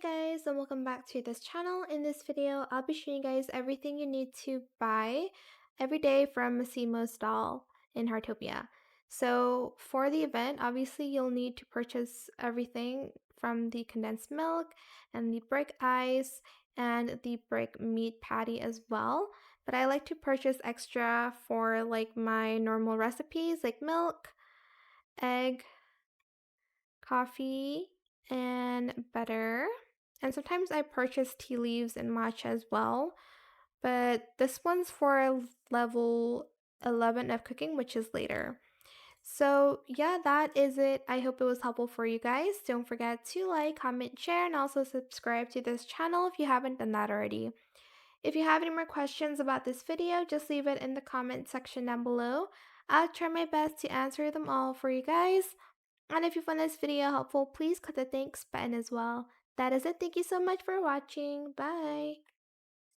Hey guys, and welcome back to this channel. In this video, I'll be showing you guys everything you need to buy every day from Massimo's stall in Heartopia. So for the event, obviously you'll need to purchase everything from the condensed milk and the brick ice and the brick meat patty as well. But I like to purchase extra for like my normal recipes like milk, egg, coffee, and butter. And sometimes I purchase tea leaves and matcha as well. But this one's for level 11 of cooking, which is later. So yeah, that is it. I hope it was helpful for you guys. Don't forget to like, comment, share, and also subscribe to this channel if you haven't done that already. If you have any more questions about this video, just leave it in the comment section down below. I'll try my best to answer them all for you guys. And if you found this video helpful, please click the thanks button as well. That is it. Thank you so much for watching. Bye.